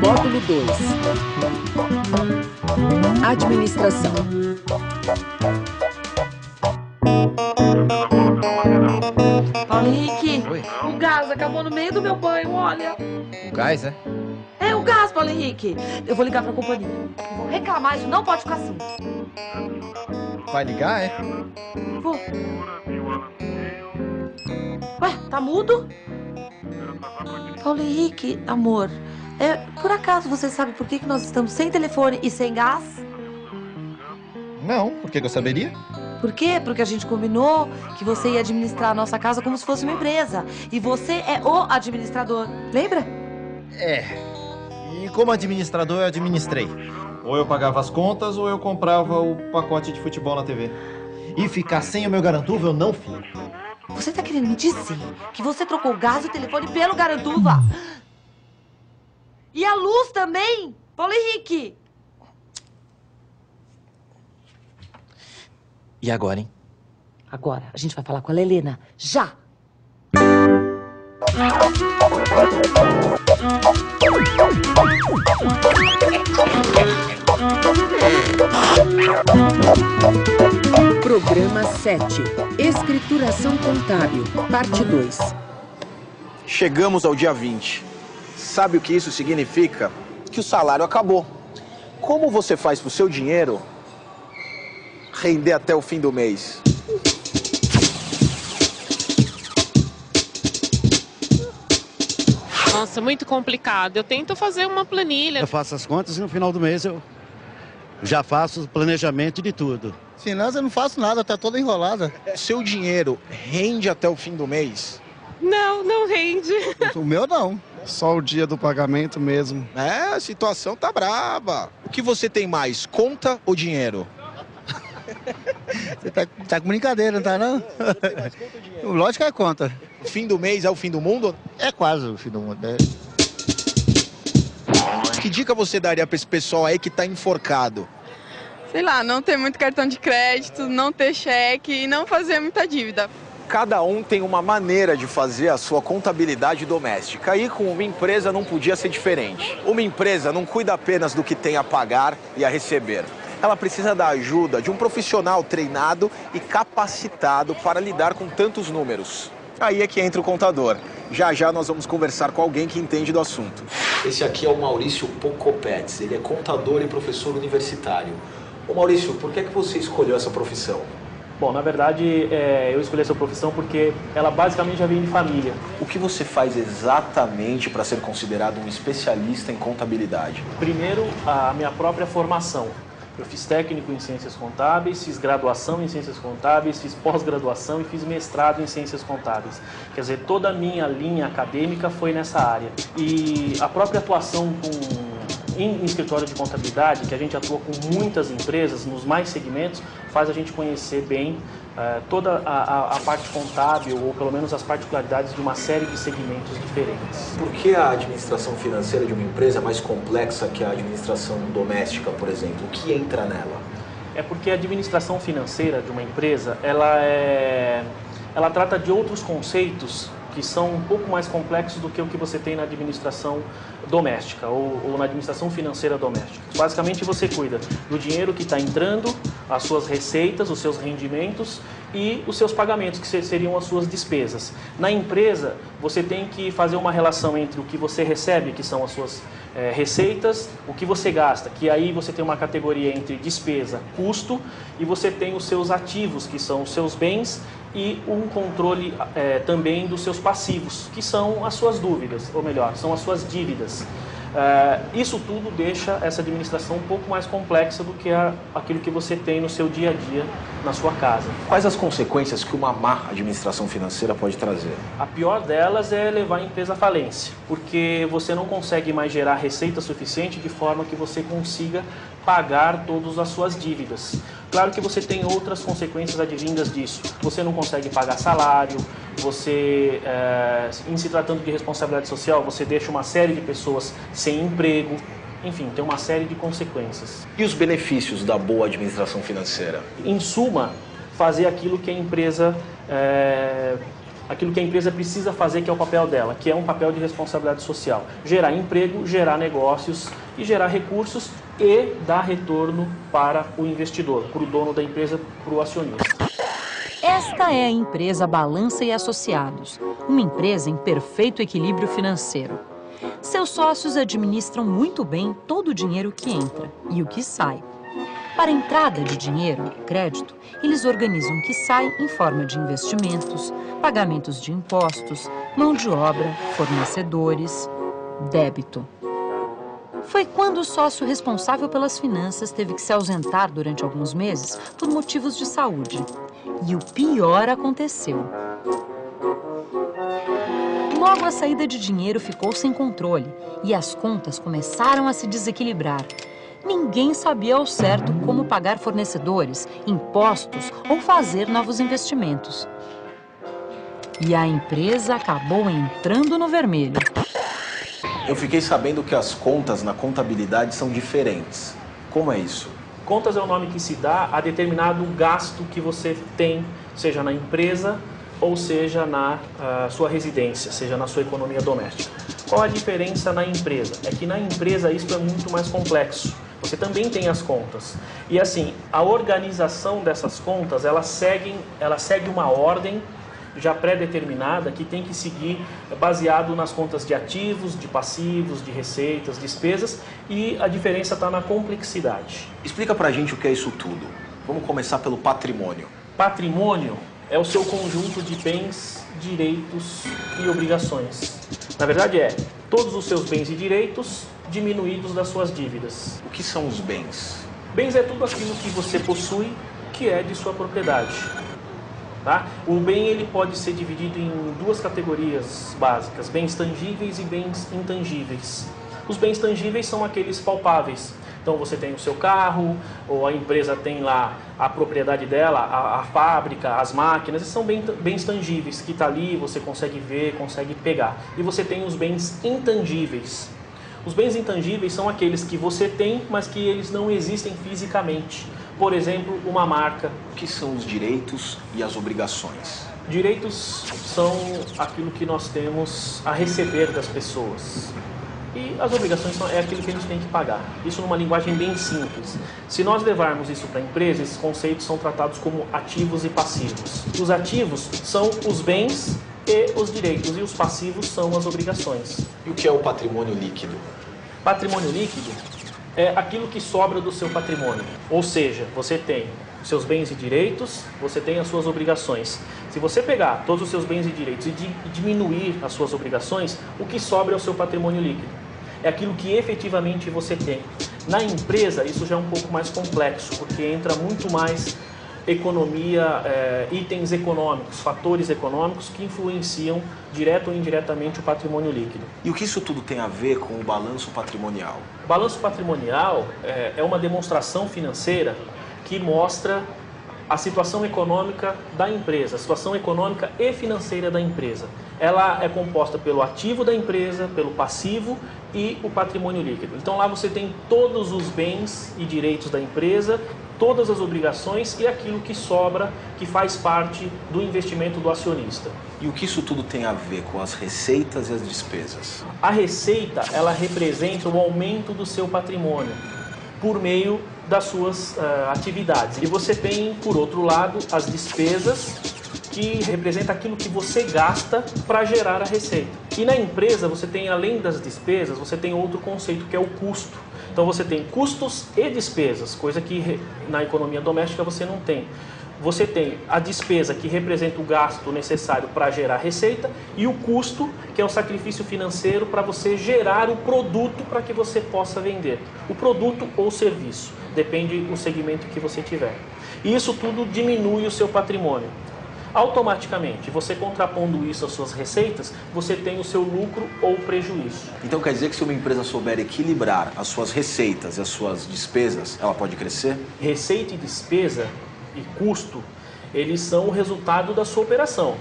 Módulo 2. Administração. Paulo Henrique, Oi? o gás acabou no meio do meu banho, olha. O gás, é? É o gás, Paulo Henrique. Eu vou ligar pra companhia. Eu vou reclamar, isso não pode ficar assim. Vai ligar, é? Vou. Ué, tá mudo? Paulo Henrique, amor, por acaso você sabe por que nós estamos sem telefone e sem gás? Não, por que eu saberia? Por quê? Porque a gente combinou que você ia administrar a nossa casa como se fosse uma empresa. E você é o administrador. Lembra? É. E como administrador eu administrei. Ou eu pagava as contas ou eu comprava o pacote de futebol na TV. E ficar sem o meu Garantuva eu não fico. Você tá querendo me dizer que você trocou o gás e o telefone pelo Garantuva? E a luz também? Paulo Henrique! E agora, hein? Agora, a gente vai falar com a Helena. Já! Programa 7. Escrituração contábil. Parte 2. Chegamos ao dia 20. Sabe o que isso significa? Que o salário acabou. Como você faz pro seu dinheiro render até o fim do mês? Nossa, muito complicado. Eu tento fazer uma planilha. Eu faço as contas e no final do mês eu já faço o planejamento de tudo. Senão eu não faço nada, tá toda enrolada. Seu dinheiro rende até o fim do mês? Não, não rende. O meu não. Só o dia do pagamento mesmo. É, a situação tá braba. O que você tem mais, conta ou dinheiro? Você tá com brincadeira, não tá não? Lógico que é conta. O fim do mês é o fim do mundo? É quase o fim do mundo. É. Que dica você daria pra esse pessoal aí que tá enforcado? Sei lá, não ter muito cartão de crédito, não ter cheque e não fazer muita dívida. Cada um tem uma maneira de fazer a sua contabilidade doméstica. E com uma empresa não podia ser diferente. Uma empresa não cuida apenas do que tem a pagar e a receber. Ela precisa da ajuda de um profissional treinado e capacitado para lidar com tantos números. Aí é que entra o contador. Já já nós vamos conversar com alguém que entende do assunto. Esse aqui é o Maurício Pocopets. Ele é contador e professor universitário. Ô Maurício, por que você escolheu essa profissão? Bom, na verdade, eu escolhi essa profissão porque ela basicamente já vem de família. O que você faz exatamente para ser considerado um especialista em contabilidade? Primeiro, a minha própria formação. Eu fiz técnico em ciências contábeis, fiz graduação em ciências contábeis, fiz pós-graduação e fiz mestrado em ciências contábeis. Quer dizer, toda a minha linha acadêmica foi nessa área. E a própria atuação em escritório de contabilidade, que a gente atua com muitas empresas, nos mais segmentos, faz a gente conhecer bem toda a parte contábil, ou pelo menos as particularidades de uma série de segmentos diferentes. Por que a administração financeira de uma empresa é mais complexa que a administração doméstica, por exemplo? O que entra nela? É porque a administração financeira de uma empresa, ela trata de outros conceitos que são um pouco mais complexos do que o que você tem na administração doméstica ou na administração financeira doméstica. Basicamente, você cuida do dinheiro que está entrando, as suas receitas, os seus rendimentos e os seus pagamentos, que seriam as suas despesas. Na empresa, você tem que fazer uma relação entre o que você recebe, que são as suas receitas, o que você gasta, que aí você tem uma categoria entre despesa, custo, e você tem os seus ativos, que são os seus bens, e um controle também dos seus passivos, que são as suas dúvidas, ou melhor, são as suas dívidas. Isso tudo deixa essa administração um pouco mais complexa do que aquilo que você tem no seu dia a dia, na sua casa. Quais as consequências que uma má administração financeira pode trazer? A pior delas é levar a empresa à falência, porque você não consegue mais gerar receita suficiente de forma que você consiga pagar todas as suas dívidas. Claro que você tem outras consequências advindas disso. Você não consegue pagar salário, você, em se tratando de responsabilidade social, você deixa uma série de pessoas sem emprego. Enfim, tem uma série de consequências. E os benefícios da boa administração financeira? Em suma, fazer aquilo que a empresa aquilo que a empresa precisa fazer, que é o papel dela, que é um papel de responsabilidade social. Gerar emprego, gerar negócios e gerar recursos e dar retorno para o investidor, para o dono da empresa, para o acionista. Esta é a empresa Balança e Associados, uma empresa em perfeito equilíbrio financeiro. Seus sócios administram muito bem todo o dinheiro que entra e o que sai. Para a entrada de dinheiro, crédito, eles organizam o que sai em forma de investimentos, pagamentos de impostos, mão de obra, fornecedores, débito. Foi quando o sócio responsável pelas finanças teve que se ausentar durante alguns meses por motivos de saúde. E o pior aconteceu. Logo, a saída de dinheiro ficou sem controle e as contas começaram a se desequilibrar. Ninguém sabia ao certo como pagar fornecedores, impostos ou fazer novos investimentos. E a empresa acabou entrando no vermelho. Eu fiquei sabendo que as contas na contabilidade são diferentes. Como é isso? Contas é o nome que se dá a determinado gasto que você tem, seja na empresa ou seja na sua residência, seja na sua economia doméstica. Qual a diferença na empresa? É que na empresa isso é muito mais complexo. Você também tem as contas. E assim, a organização dessas contas, ela segue uma ordem já pré-determinada que tem que seguir baseado nas contas de ativos, de passivos, de receitas, despesas, e a diferença está na complexidade. Explica pra gente o que é isso tudo. Vamos começar pelo patrimônio. Patrimônio é o seu conjunto de bens, direitos e obrigações. Na verdade todos os seus bens e direitos diminuídos das suas dívidas. O que são os bens? Bens é tudo aquilo que você possui que é de sua propriedade. Tá? O bem ele pode ser dividido em duas categorias básicas, bens tangíveis e bens intangíveis. Os bens tangíveis são aqueles palpáveis. Então você tem o seu carro, ou a empresa tem lá a propriedade dela, a fábrica, as máquinas, esses são bens tangíveis, que está ali, você consegue ver, consegue pegar. E você tem os bens intangíveis. Os bens intangíveis são aqueles que você tem, mas que eles não existem fisicamente. Por exemplo, uma marca. O que são os direitos e as obrigações? Direitos são aquilo que nós temos a receber das pessoas. E as obrigações é aquilo que a gente tem que pagar. Isso numa linguagem bem simples. Se nós levarmos isso para a empresa, esses conceitos são tratados como ativos e passivos. Os ativos são os bens e os direitos, e os passivos são as obrigações. E o que é o patrimônio líquido? Patrimônio líquido é aquilo que sobra do seu patrimônio. Ou seja, você tem seus bens e direitos, você tem as suas obrigações. Se você pegar todos os seus bens e direitos e diminuir as suas obrigações, o que sobra é o seu patrimônio líquido. É aquilo que efetivamente você tem. Na empresa, isso já é um pouco mais complexo, porque entra muito mais economia, itens econômicos, fatores econômicos que influenciam direto ou indiretamente o patrimônio líquido. E o que isso tudo tem a ver com o balanço patrimonial? O balanço patrimonial é uma demonstração financeira que mostra a situação econômica da empresa, a situação econômica e financeira da empresa. Ela é composta pelo ativo da empresa, pelo passivo e o patrimônio líquido. Então lá você tem todos os bens e direitos da empresa, todas as obrigações e aquilo que sobra, que faz parte do investimento do acionista. E o que isso tudo tem a ver com as receitas e as despesas? A receita, ela representa o aumento do seu patrimônio por meio das suas atividades. E você tem, por outro lado, as despesas, que representa aquilo que você gasta para gerar a receita. E na empresa você tem, além das despesas, você tem outro conceito que é o custo. Então você tem custos e despesas, coisa que na economia doméstica você não tem. Você tem a despesa, que representa o gasto necessário para gerar receita, e o custo, que é o sacrifício financeiro para você gerar o produto para que você possa vender. O produto ou serviço, depende do segmento que você tiver. E isso tudo diminui o seu patrimônio. Automaticamente, você contrapondo isso às suas receitas, você tem o seu lucro ou prejuízo. Então quer dizer que se uma empresa souber equilibrar as suas receitas e as suas despesas, ela pode crescer? Receita e despesa e custo, eles são o resultado da sua operação.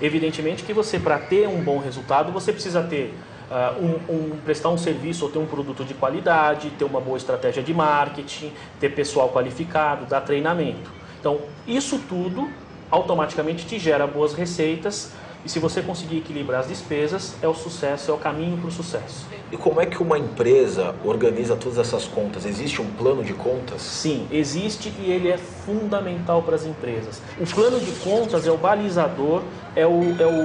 Evidentemente que você, para ter um bom resultado, você precisa ter prestar um serviço ou ter um produto de qualidade, ter uma boa estratégia de marketing, ter pessoal qualificado, dar treinamento. Então, isso tudo automaticamente te gera boas receitas. E se você conseguir equilibrar as despesas, é o sucesso, é o caminho para o sucesso. E como é que uma empresa organiza todas essas contas? Existe um plano de contas? Sim, existe e ele é fundamental para as empresas. O plano de contas é o balizador,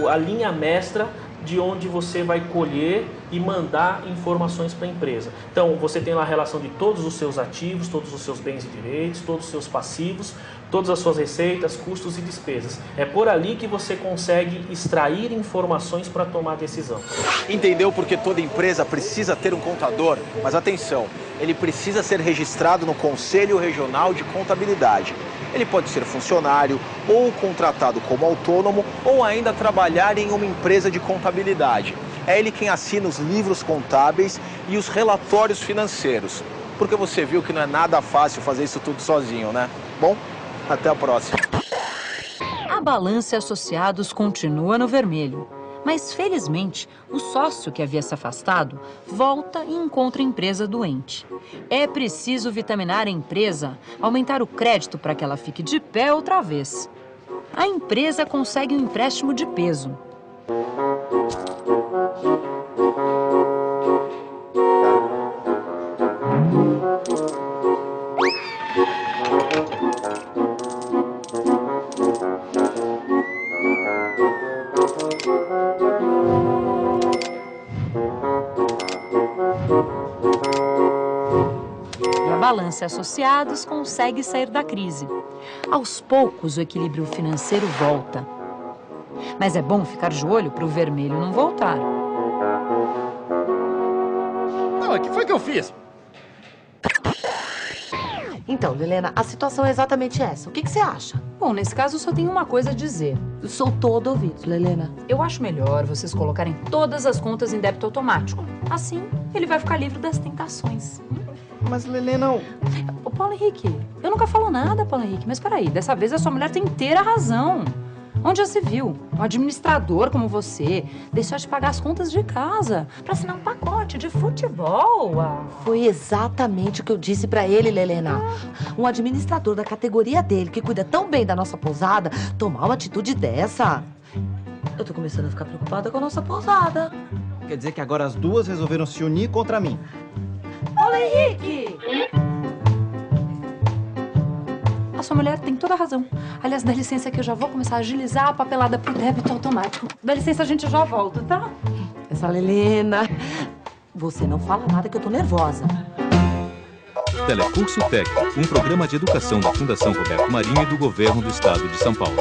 a linha mestra de onde você vai colher e mandar informações para a empresa. Então, você tem lá a relação de todos os seus ativos, todos os seus bens e direitos, todos os seus passivos, todas as suas receitas, custos e despesas. É por ali que você consegue extrair informações para tomar decisão. Entendeu porque toda empresa precisa ter um contador? Mas atenção, ele precisa ser registrado no Conselho Regional de Contabilidade. Ele pode ser funcionário, ou contratado como autônomo, ou ainda trabalhar em uma empresa de contabilidade. É ele quem assina os livros contábeis e os relatórios financeiros. Porque você viu que não é nada fácil fazer isso tudo sozinho, né? Bom, até a próxima. A Balança e Associados continua no vermelho. Mas, felizmente, o sócio que havia se afastado volta e encontra a empresa doente. É preciso vitaminar a empresa, aumentar o crédito para que ela fique de pé outra vez. A empresa consegue um empréstimo de peso. Balança e Associados consegue sair da crise. Aos poucos, o equilíbrio financeiro volta. Mas é bom ficar de olho para o vermelho não voltar. Não, o que foi que eu fiz? Então, Lelena, a situação é exatamente essa. O que você acha? Bom, nesse caso, eu só tenho uma coisa a dizer. Eu sou todo ouvido, Lelena. Eu acho melhor vocês colocarem todas as contas em débito automático. Assim, ele vai ficar livre das tentações. Mas, Lelena... Ô, Paulo Henrique, eu nunca falo nada, Paulo Henrique. Mas peraí, dessa vez a sua mulher tem inteira razão. Onde já se viu? Um administrador como você deixou de pagar as contas de casa pra assinar um pacote de futebol. Foi exatamente o que eu disse pra ele, Lelena. Um administrador da categoria dele, que cuida tão bem da nossa pousada, tomar uma atitude dessa. Eu tô começando a ficar preocupada com a nossa pousada. Quer dizer que agora as duas resolveram se unir contra mim. Paulo Henrique! A sua mulher tem toda a razão. Aliás, dá licença que eu já vou começar a agilizar a papelada pro débito automático. Dá licença, a gente já volta, tá? Essa Lelena... Você não fala nada que eu tô nervosa. Telecurso Tec, um programa de educação da Fundação Roberto Marinho e do Governo do Estado de São Paulo.